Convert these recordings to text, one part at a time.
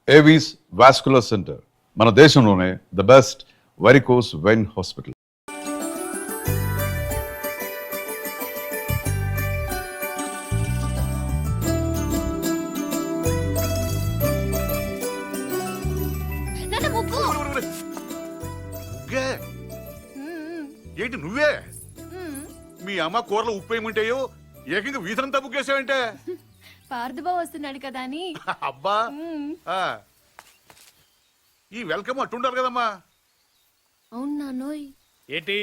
Avis vascular centre మన దేశంలోనే the best varicose vein hospital. ఏంటి నువ్వే మీ అమ్మ కూరలో ఉప్పు ఏముంటాయో ఏకంగా వీధనంతా బుగ్గేసావంటే పార్థుబాబు వస్తున్నాడు కదా అని. అబ్బా ఈ వెల్కమ్ అట్టుండాలి కదమ్మా. అవును నాన్నోయ్. ఏంటి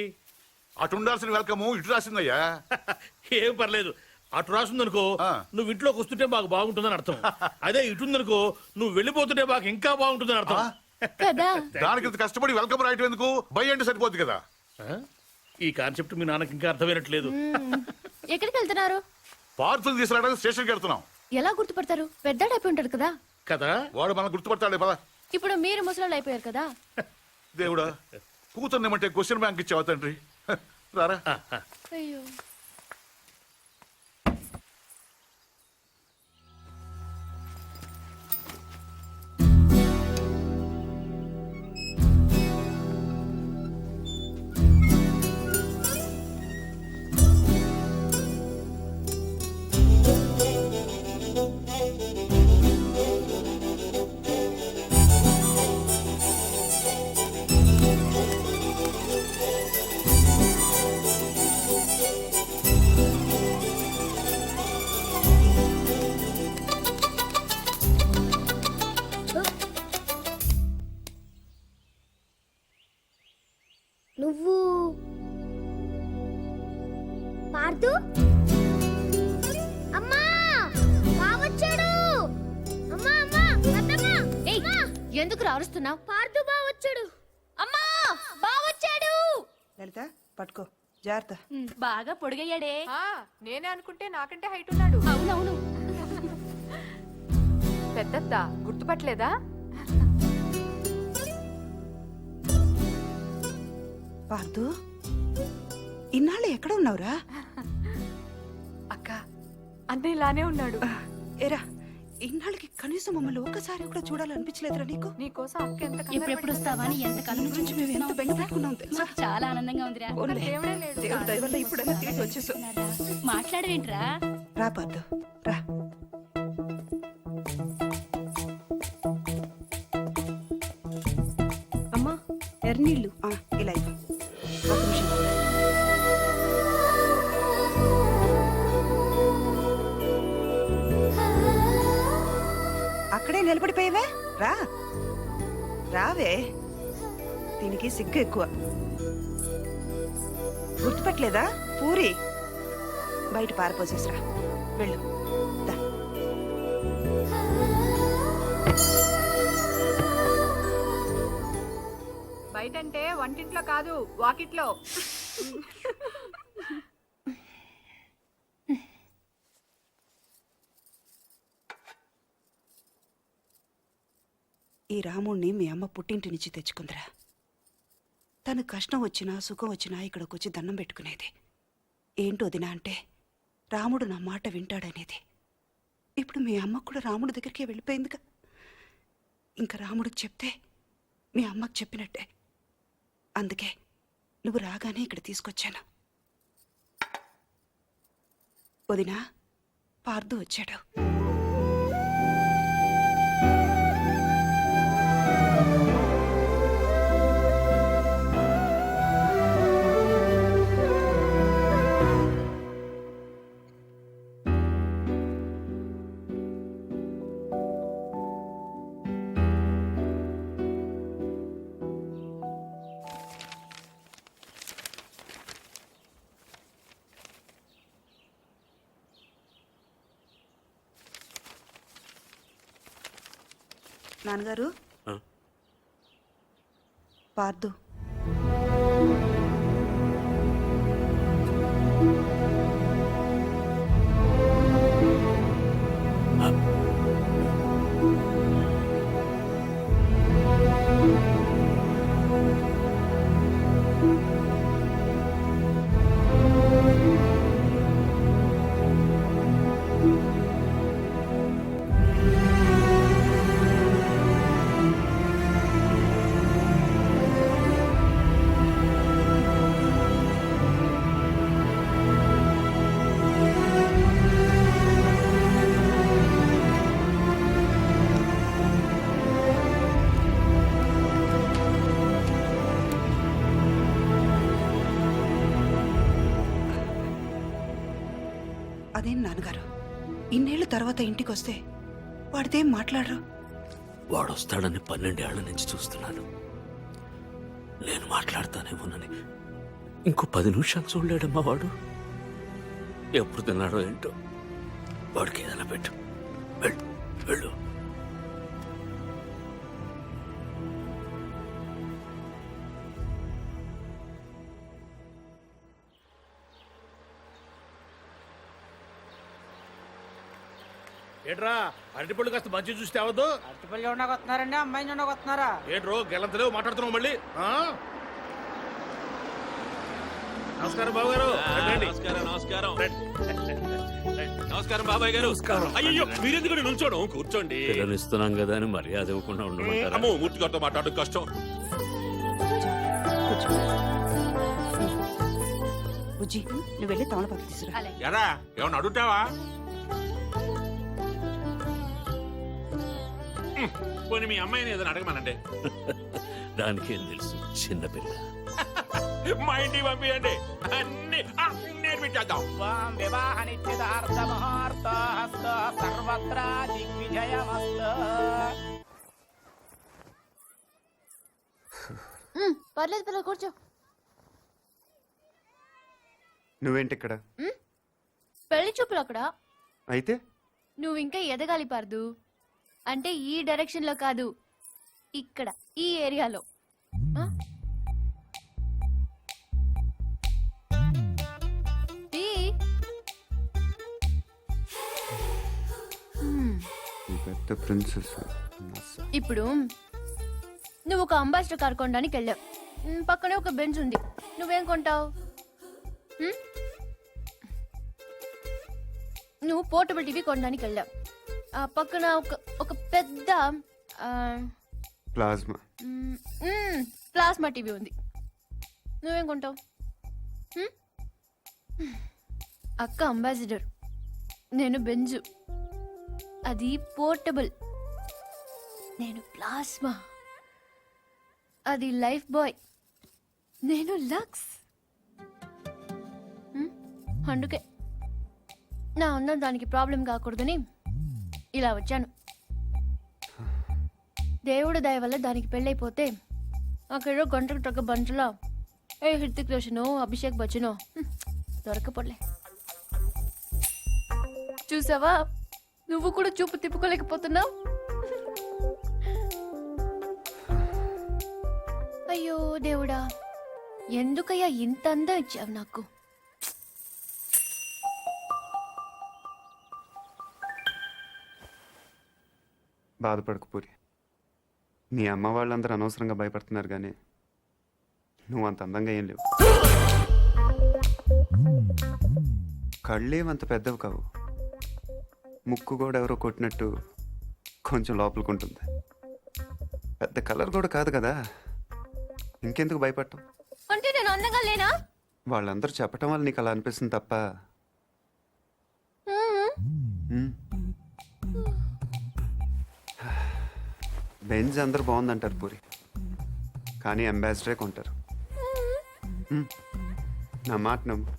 అటుండాల్సిన వెల్కమ్ ఇటు రాసిందయ్యా. ఏం పర్లేదు, అటు రాసిందనుకో నువ్వు ఇంట్లోకి వస్తుంటే మాకు బాగుంటుందని అర్థం. అదే ఇటుందనుకో నువ్వు వెళ్ళిపోతుంటే మాకు ఇంకా బాగుంటుందని అర్థం కదా. దానికి ఇంత కష్టపడి వెల్కమ్ రాయటం ఎందుకు? బై అంటే సరిపోద్ది కదా. ఈ కాన్సెప్ట్ మీ నాన్నకి ఇంకా అర్థమైనట్లేదు. ఎక్కడికి వెళ్తున్నారు? పార్సల్ తీసుకురావడానికి స్టేషన్కి వెళ్తున్నాం. ఎలా గుర్తుపడతారు? పెద్దాడైపోయి ఉంటాడు కదా. కదా వాడు మనం గుర్తుపడతాడే పద. ఇప్పుడు మీరు ముసలాళ్ళు అయిపోయారు కదా. దేవుడా, కూతుర్నేమంటే క్వశ్చన్ బ్యాంక్ ఇచ్చావా తండ్రి? రారా. అయ్యో, నువ్వు పార్థు? అమ్మా బావొచ్చాడు. అమ్మా అమ్మా అత్తమ్మా. ఏయ్, ఎందుకు అరుస్తున్నావు? పార్థు బావొచ్చాడు. అమ్మా, బావొచ్చాడు. లలిత పట్టుకో, జాగ్రత్త. బాగా పొడిగయ్యాడే. నేనే అనుకుంటే నాకంటే హైట్ ఉన్నాడు. అవునవును. పెద్దత్త గుర్తుపట్టలేదా? పార్థు, ఇన్నాళ్ళు ఎక్కడ ఉన్నావురా? అక్క అన్న ఇలానే ఉన్నాడు. ఏరా, ఇన్నాళ్ళకి కనీసం మమ్మల్ని ఒక్కసారి కూడా చూడాలనిపించలేదురా నీకు? నీకోసం అక్క ఎంత ఎప్పుడెప్పుడు వస్తావా అని ఎంత కళ్ళు నుంచి మేము ఎంత బెంగ పెట్టుకున్నాం తెలుసా? చాలా ఆనందంగా ఉందిరా. పోన్లే, దేవుడే లేడు. దేవుడి దయ వల్ల ఇప్పుడైనా తిరిగి వచ్చేసావు. మాట్లాడవేంట్రా? రా పార్థు, రా. అమ్మా, ఎర్నీళ్ళు. ఇలా ఇవ్వు. ఒక్క నిమిషం. అక్కడే నిలబడిపోయావే, రా రావే. దీనికి సిగ్గు ఎక్కువ. గుర్తుపట్టలేదా? పూరి బయట పారపోసేసిరా, వెళ్ళు. దా. బయటంటే వంటింట్లో కాదు, వాకిట్లో. ఈ రాముణ్ణి మీ అమ్మ పుట్టింటి నుంచి తెచ్చుకుందిరా. తను కష్టం వచ్చినా సుఖం వచ్చినా ఇక్కడికి వచ్చి దండం పెట్టుకునేది. ఏంటో దినా అంటే రాముడు నా మాట వింటాడనేది. ఇప్పుడు మీ అమ్మకు కూడా రాముడి దగ్గరికి వెళ్ళిపోయిందిగా. ఇంకా రాముడికి చెప్తే మీ అమ్మకు చెప్పినట్టే. అందుకే నువ్వు రాగానే ఇక్కడ తీసుకొచ్చాను. వదినా, పార్థు వచ్చాడు. నాన్నగారు, పార్థు. ఏం నాన్నగారు ఇన్నేళ్ల తర్వాత ఇంటికి వస్తే వాడిదేం మాట్లాడరు? వాడు వస్తాడని 12 ఏళ్ల నుంచి చూస్తున్నాను. నేను మాట్లాడతానేమోనని ఇంకో 10 నిమిషాలు చూడలేడమ్మా వాడు. ఎప్పుడు తిన్నాడో ఏంటో. వాడికి ఏదైనా పెట్టు. వెళ్ళు వెళ్ళు. ఏంట్రా అరటిపళ్ళు కాస్త మంచి చూస్తే అవద్దు. అరటిపల్లి ఉండకొస్తున్నారండి, అమ్మాయిని ఉండకొస్తున్నారా? ఏంట్రో గెలంతలేవు మాట్లాడుతున్నావు మళ్ళీ ఆ? నమస్కారం బాబు గారు. రండి. నమస్కారం రండి. నమస్కారం బాబాయ్ గారు. అయ్యో మీరెందుకు నుంచోడం? కూర్చోండి. పిల్లనిస్తున్నాం కదా అని మర్యాద ఇవ్వకుండా ఉండమంటారా? అమ్మో మూర్తి గారితో మాట్లాడడం కష్టం. బుజ్జి నువ్వు వెళ్ళి తమలపాకు తీసురా. అలాగే. ఎరా ఏమన్నా అడుగుతావా? పోనీ మీ అమ్మాయిని ఏదైనా అడగమనండి. దానికేం తెలుసు, చిన్నపిల్ల. మా ఇంటికి పంపించండి, అన్ని నేర్పించేద్దాం. వివాహ నిశ్చితార్థ ముహూర్తోస్తు సర్వత్రా దిగ్విజయమస్తు. పర్లేదు పిల్లలు కూర్చో. నువ్వేంటి ఇక్కడ? పెళ్లి చూపులు అక్కడ. అయితే నువ్వు ఇంకా ఎదగాలి పార్దు. అంటే ఈ డైరెక్షన్ లో కాదు, ఇక్కడ ఈ ఏరియాలో. ఆ? ఈ. పెద్ద ప్రిన్సెస్. ఇప్పుడు నువ్వు ఒక అంబాసిడర్ కార్ కొనడానికి వెళ్ళావు. పక్కనే ఒక బెంచ్ ఉంది. నువ్వేం కొంటావు? నువ్వు పోర్టబుల్ టీవీ కొనడానికి వెళ్ళావు. ఆ పక్కన ఒక పెద్ద ప్లాజ్మా. ప్లాస్మా టీవీ ఉంది. నువ్వేం కొంటావు? అక్క అంబాసిడర్, నేను బెంజు. అది పోర్టబుల్. నేను ప్లాస్మా. అది లైఫ్ బాయ్. నేను లక్స్. అందుకే నా అన్న దానికి ప్రాబ్లం కాకూడదని ఇలా వచ్చాను. దేవుడు దయ వల్ల దానికి పెళ్ళైపోతే అక్కడ గంటకు తగ్గ బంచులో ఏ హృతిక్ రోషనో అభిషేక్ బచ్చనో దొరకపోలే. చూసావా, నువ్వు కూడా చూపు తిప్పుకోలేకపోతున్నావు. అయ్యో దేవుడా, ఎందుకయ్యా ఇంత అందం ఇచ్చావు నాకు? బాధపడకు పూరి. నీ అమ్మ వాళ్ళందరూ అనవసరంగా భయపడుతున్నారు కానీ నువ్వు అంత అందంగా ఏం లేవు. కళ్ళేమంత పెద్దవి కావు. ముక్కు కూడా ఎవరో కొట్టినట్టు కొంచెం లోపలికుంటుంది. పెద్ద కలర్ కూడా కాదు కదా, ఇంకెందుకు భయపడటం? అంటే నేను అందంగా లేనా? వాళ్ళందరూ చెప్పటం వల్ల నీకు అలా అనిపిస్తుంది తప్ప. బెంజ్ అందరు బాగుందంటారు పూరి, కానీ అంబాసిడరే కొంటారు. నా మాట నమ్ము.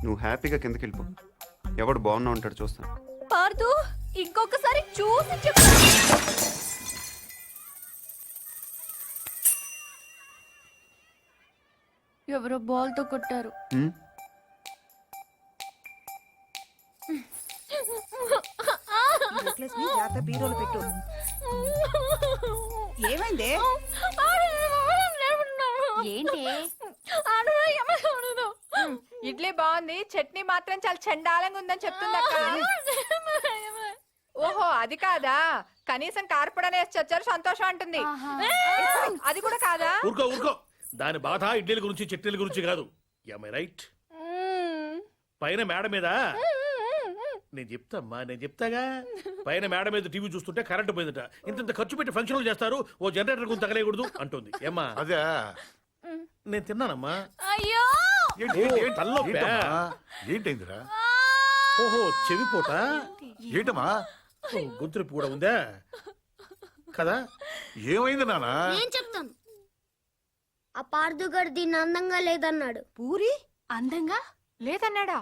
నువ్వు హ్యాపీగా కిందకి వెళ్ళిపో. ఎవడు బాగున్నా ఉంటాడు చూస్తాను. పార్దు, ఇంకొకసారి చూసి చెప్పు. ఎవరో బాల్ తో కొట్టారు. నెక్లెస్ ని జాగ్రత్త బీరోలో పెట్టు. ఏమైంది? ఏంటి? ఇడ్లీ బాగుంది, చట్నీ మాత్రం చాలా చండాలంగా ఉందని చెప్తుంది అక్క. ఓహో అది కాదా, కనీసం కార్పొడనే వచ్చారు సంతోషం అంటుంది. అది కూడా కాదా? ఊరుకో ఊరుకో. దాని బాధ ఇడ్లీల గురించి చట్నీల గురించి కాదు. రైట్. పైన మేడ మీద నేను చెప్తామ్మా, నేను చెప్తాగా. పైన మేడ మీద టీవీ చూస్తుంటే కరెంటు పోయిందట. ఇంత ఖర్చు పెట్టి ఫంక్షన్లు చేస్తారు, ఓ జనరేటర్ గురించి తగలేయకూడదు అంటుంది. ఏమ్మా? అదే నేను తిన్నానమ్మా. అయ్యో, తలనొప్పా? ఏంటైందిరా? ఓహో చెవిపోట. ఏంటమ్మా? గొంతునొప్పి కూడా ఉందా కదా? ఏమైంది నానా? నేను చెప్తాను. ఆ పార్దుగాడు దీన్ని అందంగా లేదన్నాడు. పూరి అందంగా లేదన్నాడా?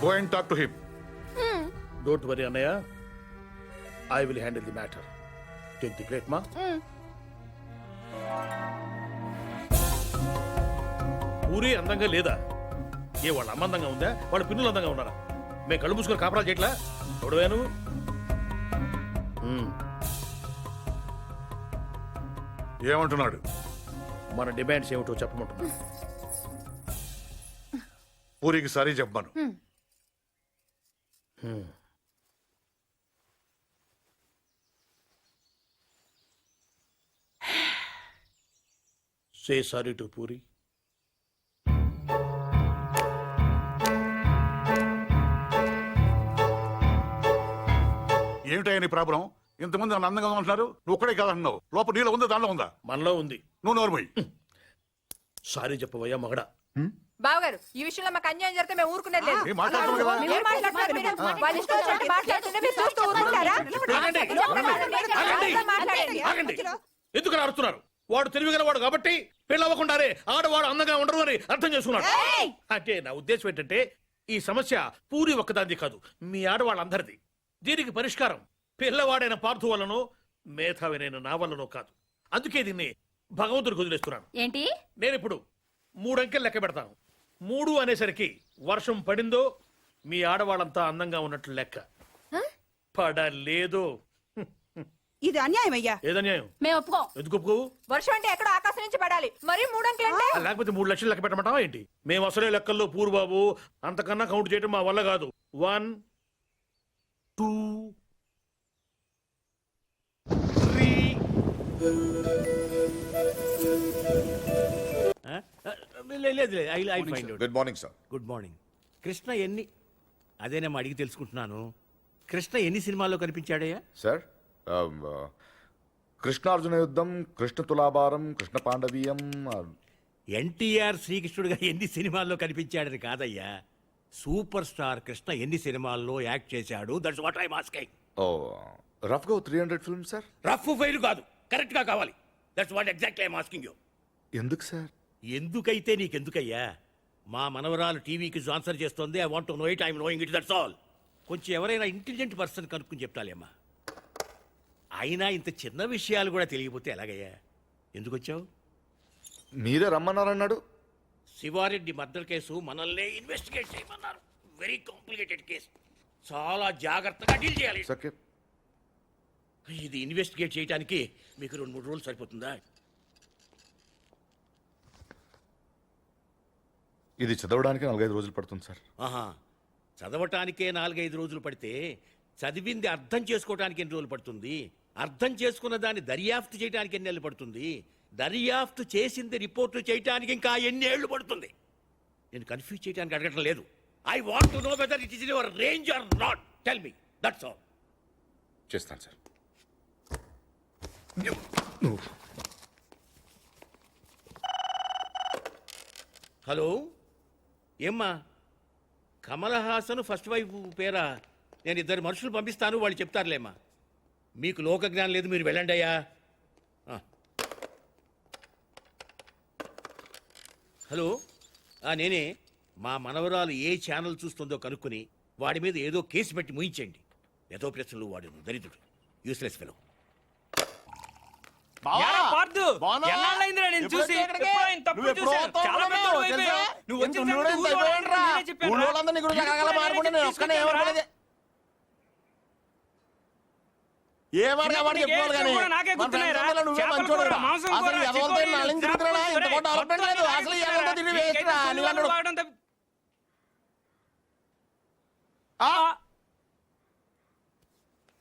Go and talk to him. Don't worry అన్నయ్య, I will handle the matter. Take the plate మా. పూరి అందంగా లేదా? ఏ వాళ్ళ అమ్మ అందంగా ఉందా, వాళ్ళ పిన్నులు అందంగా ఉన్నారా? మేము కళ్ళు మూసుకొని కాపరాలు చేయట్లా? చూడవే నువ్వు. ఏమంటున్నాడు? మన డిమాండ్స్ ఏమిటో చెప్పమంటున్నా. పూరికి సారీ చెప్పాను. Say sorry to puri. ఏమిటయ్యా నీ ప్రాబ్లం? ఇంతమంది నన్ను అందంగా ఉంటున్నారు, నువ్వు ఒక్కడే కాదంటున్నావు. లోపల నీలో ఉందా, దాంట్లో ఉందా? మనలో ఉంది. నువ్వు నోర్మోయ్. సారీ చెప్పవయ్యా మగడా. బావగారు, ఈ విషయంలో మాకు అన్యాయం జరిగితే మేము ఊరుకునేది లేదు. ఏం మాట్లాడుతున్నావు కదా? ఏం మాట్లాడుతున్నారు మీరు? వాళ్ళ ఇష్టం వచ్చినట్టు మాట్లాడుతుంటే మీరు చూస్తూ ఊరుకుంటారా? ఆగండి, ఆగండి, ఆగండి. ఎందుకు అలా అరుస్తున్నారు? వాడు తెలివిగలవాడు కాబట్టి పెళ్ళవ్వకుండానే ఆడవాడు అందంగా ఉండరు అని అర్థం చేసుకున్నాడు. అంటే నా ఉద్దేశం ఏంటంటే ఈ సమస్య పూరి ఒక్కదాంది కాదు, మీ ఆడవాళ్ళందరిది. దీనికి పరిష్కారం పిల్లవాడైన పార్థు వల్లనో మేధావినైన నా వల్లనో కాదు. అందుకే దీన్ని భగవంతుడికి వదిలేస్తున్నాను. ఏంటి? నేను ఇప్పుడు 3 అంకెలు లెక్క పెడతాను. 3 అనేసరికి వర్షం పడిందో మీ ఆడవాళ్ళంతా అందంగా ఉన్నట్లు లెక్క. పడలేదు. ఇది అన్యాయం అయ్యా. ఏదన్యాయం? మేము ఒప్పుకోం. ఎందుకు ఒప్పుకోవు? వర్షం అంటే ఎక్కడో ఆకాశం నుంచి పడాలి, మరి 3 అంకెలు అంటే? లేకపోతే 3 లక్షలు లెక్క పెట్టమంటావా ఏంటి? మేము అసలే లెక్కల్లో పూర్బాబు, అంతకన్నా కౌంట్ చేయడం మా వల్ల కాదు. 1 2 3. Good morning sir. Good morning. Krishna ఎన్ని అదేనేమో అడిగి తెలుసుకుంటున్నాను. కృష్ణ ఎన్ని సినిమాల్లో కనిపించాడయ్యా? సార్ కృష్ణార్జున యుద్ధం, కృష్ణ తులాభారం, కృష్ణ పాండవీయం. ఎన్టీఆర్ శ్రీకృష్ణుడిగా ఎన్ని సినిమాల్లో కనిపించాడని కాదయ్యా, సూపర్ స్టార్ కృష్ణ ఎన్ని సినిమాల్లో యాక్ట్ చేశాడు. That's what I asking. ఓ రఫ్గా 300 ఫిల్మ్ సార్. రఫ్ ఫెయిల్ కాదు, కరెక్ట్ గా కావాలి. That's what exactly I asking you. ఎందుకు సార్? ఎందుకైతే నీకెందుకయ్యా? మా మనవరాలు టీవీకి ఆన్సర్ చేస్తుంది. I want to know it, I am knowing it, that's all. కొంచెం ఎవరైనా ఇంటెలిజెంట్ పర్సన్ కనుక్కుని చెప్తాలేమ్మా. అయినా ఇంత చిన్న విషయాలు కూడా తెలియకపోతే ఎలాగయ్యా? ఎందుకు వచ్చావు? మీరే రమ్మన్నారన్నాడు. శివారెడ్డి మర్డర్ కేసు మనల్నే ఇన్వెస్టిగేట్ చేయమన్నారు. వెరీ కాంప్లికేటెడ్ కేసు, చాలా జాగ్రత్తగా డీల్ చేయాలి. సకే ఇది ఇన్వెస్టిగేట్ చేయడానికి మీకు 2-3 రోజులు సరిపోతుందా? ఇది చదవడానికి 4-5 రోజులు పడుతుంది సార్. ఆహా, చదవటానికే 4-5 రోజులు పడితే చదివింది అర్థం చేసుకోవడానికి ఎన్ని రోజులు పడుతుంది? అర్థం చేసుకున్న దాన్ని దర్యాప్తు చేయడానికి ఎన్ని నెలలు పడుతుంది? దర్యాప్తు చేసింది రిపోర్టు చేయడానికి ఇంకా ఎన్ని ఏళ్లు పడుతుంది? నేను కన్ఫ్యూజ్ చేయడానికి అడగటం లేదు. I want to know whether it is in your range or not. Tell me, that's all. చేస్తాను సార్. హలో, ఏమ్మా? కమల్ హాసన్ ఫస్ట్ వైఫ్ పేరా? నేను 2 మనుషులు పంపిస్తాను, వాళ్ళు చెప్తారులేమ్మా. మీకు లోక జ్ఞానం లేదు, మీరు వెళ్ళండి అయ్యా. హలో, నేనే. మా మనవరాలు ఏ ఛానల్ చూస్తుందో కనుక్కుని వాడి మీద ఏదో కేసు పెట్టి ముయించండి. ఏదో ప్రశ్నలు వాడు దరిద్రుడు, యూస్లెస్ ఫెలో.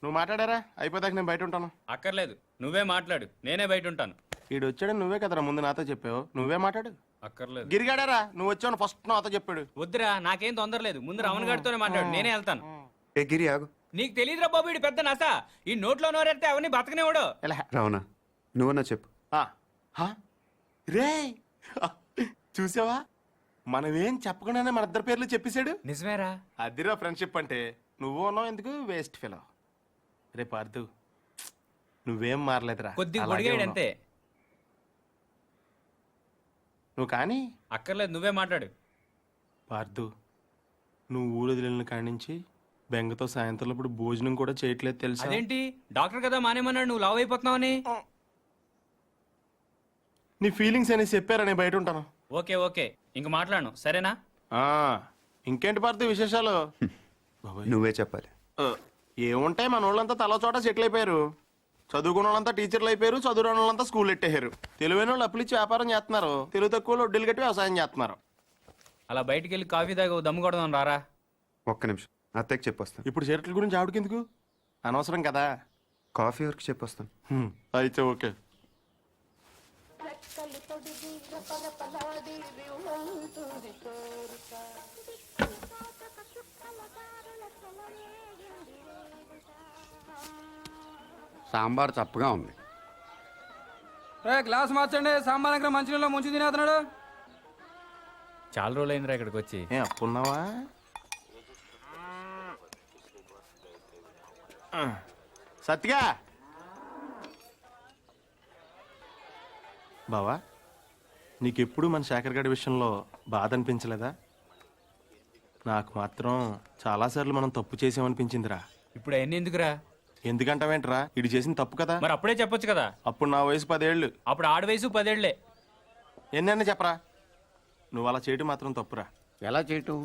నువ్వు మాట్లాడారా? అయిపోదాక నేను బయట ఉంటాను. అక్కర్లేదు, నువ్వే మాట్లాడు, నేనే బయట ఉంటాను. ఈడు వచ్చాడు, నువ్వే కదరా ముందు నాతో చెప్పావు. నువ్వే మాట్లాడు. అక్కర్లేదు. గిరిగాడారా? నువ్వు వచ్చావు ఫస్ట్ నాతో చెప్పాడు. వద్దురా, నాకేం తొందర లేదు. ముందు రమణ గారితోనే మాట్లాడు, నేనే వెళ్తాను. ఏ గిరి ఆగు. నీకు తెలియదురా బాబు, ఇడు పెద్ద నస. ఈ నోట్లో నోరెడితే అవన్నీ బతకనేవాడు. రావనా, నువ్వన్నా చెప్పు. రే చూసావా, మనమేం చెప్పకుండానే మన 2 పేర్లు చెప్పేశాడు. నిజమేరా? అదిరా ఫ్రెండ్షిప్ అంటే. నువ్వు ఉన్నావు ఎందుకు వేస్ట్ ఫెలో. రే పార్థు, నువ్వేం మారలేదురా, కొద్దిగా అలాగే పొడిగాడు ఉన్నావు. అంతే. నువ్వు కానీ అక్కర్లేదు, నువ్వే మాట్లాడు. పార్థు, నువ్వు ఊరు వదిలిన కాడి నుంచి బెంగతో సాయంత్రం ఇప్పుడు భోజనం కూడా చేయట్లేదు తెలుసా? అదేంటి డాక్టర్ కదా మానేమన్నాడు నువ్వు లావ్ అయిపోతున్నావని? నీ ఫీలింగ్స్ అని చెప్పారా నేను బయట ఉంటాను. ఓకే ఓకే ఇంక మాట్లాడను సరేనా? ఆ, ఇంకేంటి పార్టీ విశేషాలు? బాబాయ్, నువ్వే చెప్పాలి. ఏముంటాయి, మన వాళ్ళంతా తల చోట సెటిల్ అయిపోయారు. చదువుకున్న వాళ్ళంతా టీచర్లు అయిపోయారు, చదువురాని వాళ్ళంతా స్కూల్ ఎట్టేశారు. తెలివైన వాళ్ళు అప్పులు ఇచ్చి వ్యాపారం చేస్తున్నారు, తెలుగు తక్కువ వాళ్ళు వడ్డీలు కట్టి వ్యవసాయం చేస్తున్నారు. అలా బయటికి వెళ్ళి కాఫీ తాగి ఓ దమ్ము కొడదాం రారా. ఒక్క నిమిషం, అత్తయ్యకి చెప్పొస్తాను. ఇప్పుడు చీరట్ల గురించి ఆవిడకెందుకు, అనవసరం కదా. కాఫీ వరకు చెప్పొస్తాను. అయితే ఓకే. సాంబార్ చప్పగా ఉంది. గ్లాస్ మార్చండి, సాంబార్ దగ్గర మంచినీళ్ళు ముంచి తినేస్తున్నాడు. చాలా రోజులైందిరా ఇక్కడికి వచ్చి. అప్పున్నావా? సత్తిగా బావా, నీకెప్పుడు మన శేఖర్ గడి విషయంలో బాధ అనిపించలేదా? నాకు మాత్రం చాలాసార్లు మనం తప్పు చేసామనిపించిందిరా. ఇప్పుడు అవన్నీ ఎందుకురా? ఎందుకంటావేంట్రా, ఇది చేసిన తప్పు కదా. మరి అప్పుడే చెప్పొచ్చు కదా. అప్పుడు నా వయసు 10 ఏళ్ళు. అప్పుడు ఆడ వయసు 10 ఏళ్లే. ఎన్నైనా చెప్పరా, నువ్వు అలా చేయటం మాత్రం తప్పురా. ఎలా చేయటం?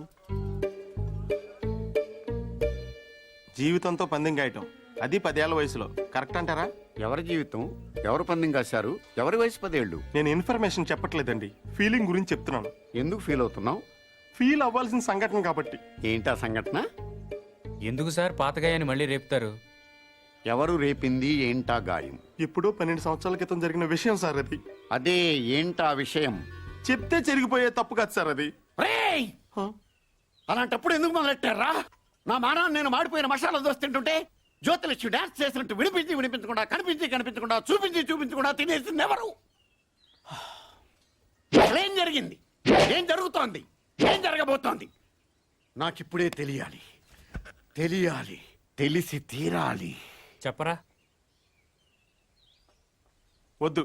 జీవితంతో పందెం గాయటం, అది 10 ఏళ్ల వయసులో, కరెక్ట్ అంటారా? ఎవరి జీవితం ఎవరు పందెం కాశారు? ఎవరి వయసు 10 ఏళ్ళు? నేను ఇన్ఫర్మేషన్ చెప్పట్లేదండి, ఫీలింగ్ గురించి చెప్తున్నాను. ఎందుకు ఫీల్ అవుతున్నావు? ఫీల్ అవ్వాల్సిన సంఘటన కాబట్టి. ఏంటా సంఘటన? ఎందుకు సార్ పాతగాయని మళ్ళీ రేపుతారు? ఎవరు రేపింది? ఏంటా గాయం? ఎప్పుడో 12 సంవత్సరాల క్రితం జరిగిన విషయం సార్ అది. అదే ఏంటా విషయం? చెప్తే చెరిగిపోయే తప్పు కాదు సార్ అది. అలాంటప్పుడు ఎందుకు మొదలెట్టారా? నా మానాన్ని నేను మాడిపోయిన మసాలా దోశ తింటుంటే జ్యోతిలక్ష్మి డాన్స్ చేసినట్టు వినిపించకుండా కనిపించకుండా చూపించకుండా తినేసింది ఎవరు? అసలేం జరిగింది? ఏం జరుగుతోంది? ఏం జరగబోతోంది? నాకిప్పుడే తెలియాలి. తెలిసి తీరాలి. చెప్పరా. వద్దు,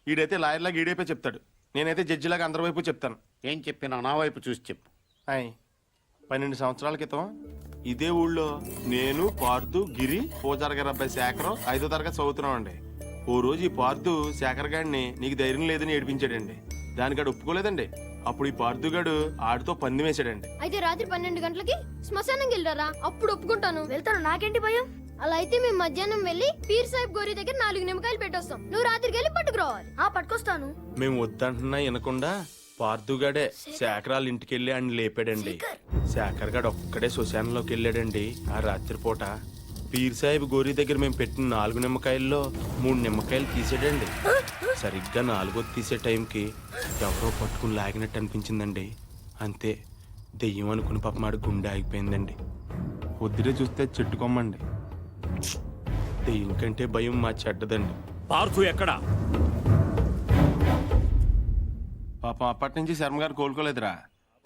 ఈడైతే లాయర్లాగా ఈడైపోయి చెప్తాడు, నేనైతే జడ్జిలాగా అందరి వైపు చెప్తాను. ఏం చెప్పినా నా వైపు చూసి చెప్పు. 12 సంవత్సరాల క్రితం ఇదే ఊళ్ళో నేను, పార్థు, గిరి, పూజారి గారి అబ్బాయి శేఖరం 5వ తరగతి చదువుతున్నామండి. ఓ రోజు ఈ పార్థు శేఖర్ గారిని నీకు ధైర్యం లేదని ఏడిపించాడండి. దానికాడు ఒప్పుకోలేదండి. అప్పుడు ఈ పార్థుగాడు ఆడితో పందెం వేసాడండి. అయితే రాత్రి 12 గంటలకి శ్మశానంకి వెళ్ళారా? అప్పుడు ఒప్పుకుంటాను. వెళ్తాను, నాకేంటి భయం. అలా అయితే మేము మధ్యాహ్నం వెళ్ళి పీర్ సాహిబ్ గోరి దగ్గర 4 నిమ్మకాయలు పెట్టొస్తాం. నువ్వు రాత్రికి వెళ్ళి పట్టుకురావాలి. పట్టుకొస్తాను. మేము వద్దంటున్నా వినకుండా పార్థుగాడే శేఖరాల ఇంటికి వెళ్ళి ఆయన లేపాడండి. శేఖర్ గాడు ఒక్కడే శ్మశానంలోకి వెళ్ళాడండి. ఆ రాత్రిపూట పీర్ సాహిబ్ గోరి దగ్గర మేము పెట్టిన 4 నిమ్మకాయల్లో 3 నిమ్మకాయలు తీసాడండి. సరిగ్గా 4వ తీసే టైంకి ఎవరో పట్టుకుని లాగినట్టు అనిపించిందండి. అంతే, దెయ్యం అనుకుని పాపమాడు గుండె ఆగిపోయిందండి. పొద్దునే చూస్తే చెట్టుకోమ్మండి. దెయ్యం కంటే భయం మా చెడ్డదండి. పార్థు ఎక్కడా? పాపం అప్పటి నుంచి శర్మ గారు కోలుకోలేదురా.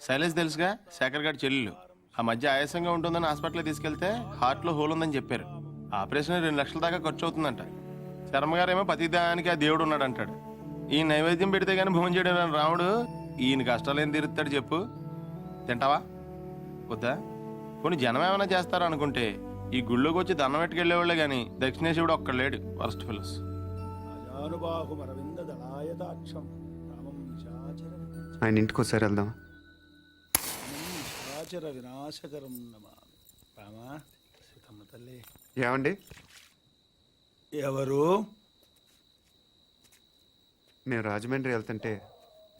శైలేష్ తెలుసుగా, శేఖర్ గారి చెల్లెలు. ఆ మధ్య ఆయాసంగా ఉంటుందని హాస్పిటల్ తీసుకెళ్తే హార్ట్ లో హోల్ ఉందని చెప్పారు. ఆపరేషన్ 2 లక్షల దాకా ఖర్చు అవుతుందంట. శర్మ గారేమో ప్రతిదానికి ఆ దేవుడు ఉన్నాడు అంటాడు. ఈ నైవేద్యం పెడితే గానీ భోజనం చేయడం రాముడు ఈయన కష్టాలు ఏం తీరుతాడు చెప్పు? తింటావా? వద్దా? కొన్ని జనం ఏమైనా చేస్తారా అనుకుంటే ఈ గుళ్ళోకి వచ్చి దండం పెట్టుకెళ్లేవాళ్లే గాని దక్షిణేశ్వరుడు ఒక్కడ లేడు. Worst fellows. ఆయన ఇంటికి ఒకసారి వెళ్దాం. ఏమండి? ఎవరు? మేము రాజమండ్రి వెళ్తుంటే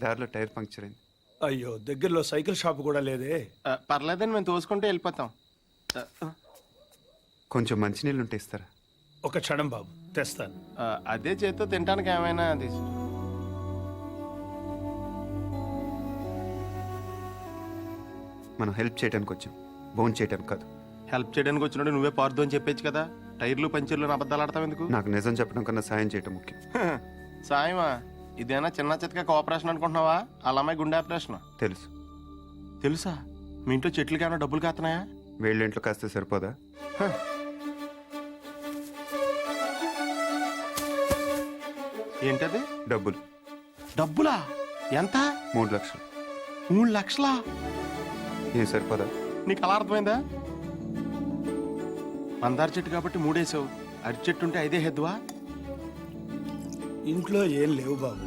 దారిలో టైర్ పంక్చర్ అయింది. అయ్యో, దగ్గరలో సైకిల్ షాప్ కూడా లేదే. పర్లేదని మేము తోసుకుంటే వెళ్ళిపోతాం. కొంచెం మంచినీళ్ళు ఉంటే ఇస్తారా? ఒక క్షణం బాబు, తెస్తాను. అదే చేత్తో తినడానికి ఏమైనా తీసు. మనం హెల్ప్ చేయడానికి వచ్చాం, బోన్ చేయడానికి కాదు. హెల్ప్ చేయడానికి వచ్చినట్టు నువ్వే పార్దు అని చెప్పొచ్చు కదా. టైర్లు పంచర్లు అబద్ధాలు ఆడతావు ఎందుకు? నాకు నిజం చెప్పడం కన్నా సాయం చేయటం ముఖ్యం. సాయమా? ఇదేనా చిన్న చితక కోఆపరేషన్ అనుకుంటున్నావా? అలా అమ్మాయి గుండె ఆపరేషన్. తెలుసు. తెలుసా? మీ ఇంట్లో చెట్లకి ఏమైనా డబ్బులు కాస్తున్నాయా? వీళ్ళ ఇంట్లో కాస్తే సరిపోదా? ఏంటది? డబ్బులు. డబ్బులా? ఎంత? 3 లక్షలు. 3 లక్షలా? ఏం సరిపోదా? నీకు అలా అర్థమైందా? మందార చెట్టు కాబట్టి 3 వేసావు, అరటి చెట్టు ఉంటే 5 హెద్దువా? ఇంట్లో ఏం లేవు బాబు.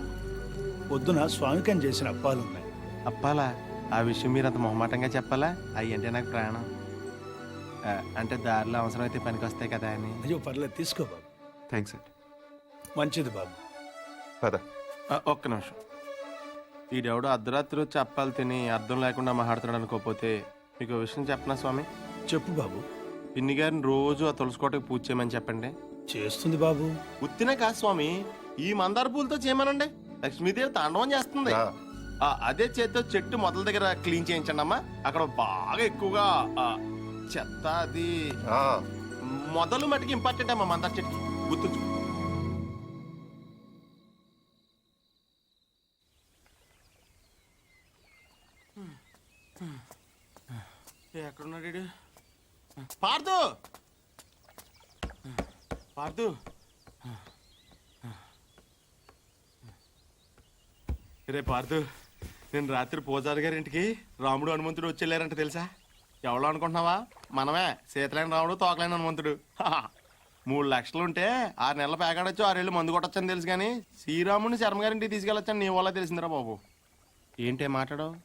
పొద్దున స్వామికం చేసిన అప్పాలున్నాయి. అప్పాలా? ఆ విషయం మీరు అంత మొహమాటంగా చెప్పాలా? అవి అంటే నాకు ప్రాణం. అంటే దారిలో అవసరం అయితే పనికి వస్తాయి కదా అని. అయ్యో పర్లేదు, తీసుకో బాబు. థ్యాంక్స్ అండి. మంచిది బాబు. పద. ఒక్క నిమిషం. ఈడెవడో అర్ధరాత్రి వచ్చి అప్పాలు తిని అర్థం లేకుండా మాట్లాడుతున్నాడు అనుకోకపోతే మీకు విషయం చెప్పనా స్వామి? చెప్పు బాబు. పిన్ని గారిని రోజు ఆ తులసికోటకి పూజ చేయమని చెప్పండి. చేస్తుంది బాబు. ఉత్తినే కాదు స్వామి, ఈ మందార పూలతో చేయమనండి. లక్ష్మీదేవి తాండవం చేస్తుంది. అదే చేత్తో చెట్టు మొదల దగ్గర క్లీన్ చేయించండి అమ్మా. అక్కడ బాగా ఎక్కువగా చెత్త అది మొదలు మటుకు ఇంపార్టెంట్ అమ్మా మందార చెట్టుకి, గుర్తుంచు. ఎక్కడున్నాడు? పార్దు, పార్దు. రే పార్దు, నేను రాత్రి పూజారి గారి ఇంటికి రాముడు హనుమంతుడు వచ్చి వెళ్ళారంట తెలుసా? ఎవరో అనుకుంటున్నావా? మనమే, సీతలేని రాముడు తోకలేని హనుమంతుడు. 3 లక్షలు ఉంటే 6 నెలల పేకాడొచ్చు, 6 ఏళ్ళు మందు కొట్టొచ్చని తెలుసు, కానీ శ్రీరాముడిని శర్మ గారింటికి తీసుకెళ్ళొచ్చని నీ వల్ల తెలిసిందిరా బాబు. ఏంటే మాట్లాడవు?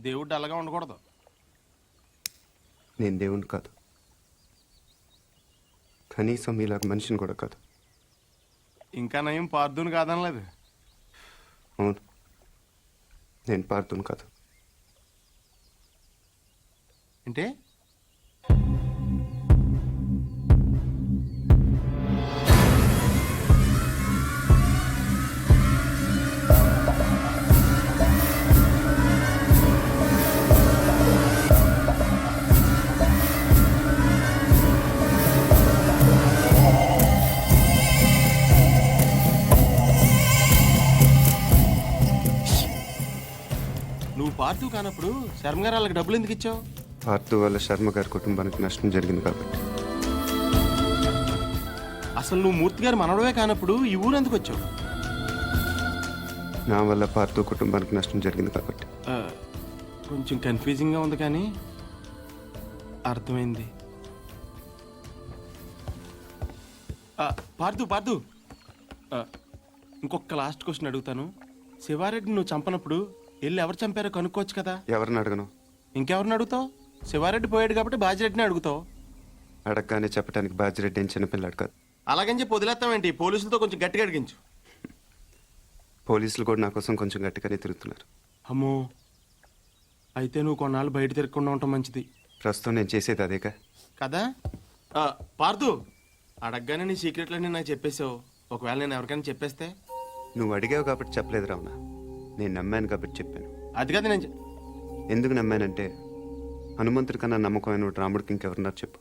దేవుడు డల్లగా ఉండకూడదు. నేను దేవుణ్ణి కాదు, కనీసం మీలాగా మనిషిని కూడా కాదు. ఇంకా నయం పార్దుని కాదనలేదు. అవును, నేను పార్థుని కాదు. అంటే నువ్వు పార్దు కానప్పుడు శర్మ గారు వాళ్ళకి డబ్బులు ఎందుకు ఇచ్చావు? పార్థు వల్ల శర్మ గారి కుటుంబానికి నష్టం జరిగింది కాబట్టి. అసలు నువ్వు మూర్తి గారు మనవడవే కానప్పుడు ఈ ఊరు ఎందుకు వచ్చావు? నా వల్ల పార్థు కుటుంబానికి నష్టం జరిగింది కాబట్టి. కొంచెం కన్ఫ్యూజింగ్గా ఉంది కానీ అర్థమైంది. పార్దు పార్దు, ఇంకొక లాస్ట్ క్వశ్చన్ అడుగుతాను. శివారెడ్డిని నువ్వు చంపనప్పుడు వెళ్ళి ఎవరు చంపారో కనుక్కోవచ్చు కదా? ఎవరిని అడగను? ఇంకెవరిని అడుగుతావు? శివారెడ్డి పోయాడు కాబట్టి బాజిరెడ్డిని అడుగుతావు. అడగగానే చెప్పడానికి బాజిరెడ్డి ఏం చిన్నపిల్లాడు కాదు. అలాగని చెప్పి వదిలేస్తావేంటి? పోలీసులతో కొంచెం గట్టిగా అడిగించు. పోలీసులు కూడా నా కోసం కొంచెం గట్టిగానే తిరుగుతున్నారు. అమ్మో, అయితే నువ్వు కొన్నాళ్ళు బయట తిరగకుండా ఉండటం మంచిది. ప్రస్తుతం నేను చేసేది అదేగా కదా? పార్దు, అడగగానే నీ సీక్రెట్లన్నీ నాకు చెప్పేసావు. ఒకవేళ నేను ఎవరికైనా చెప్పేస్తే? నువ్వు అడిగావు కాబట్టి చెప్పలేదు రావణ, నేను నమ్మాను కాబట్టి చెప్పాను. అది కదా నేను ఎందుకు నమ్మానంటే హనుమంతుడి కన్నా నమ్మకమైన రాముడికి ఇంకెవరున్నారు చెప్పు.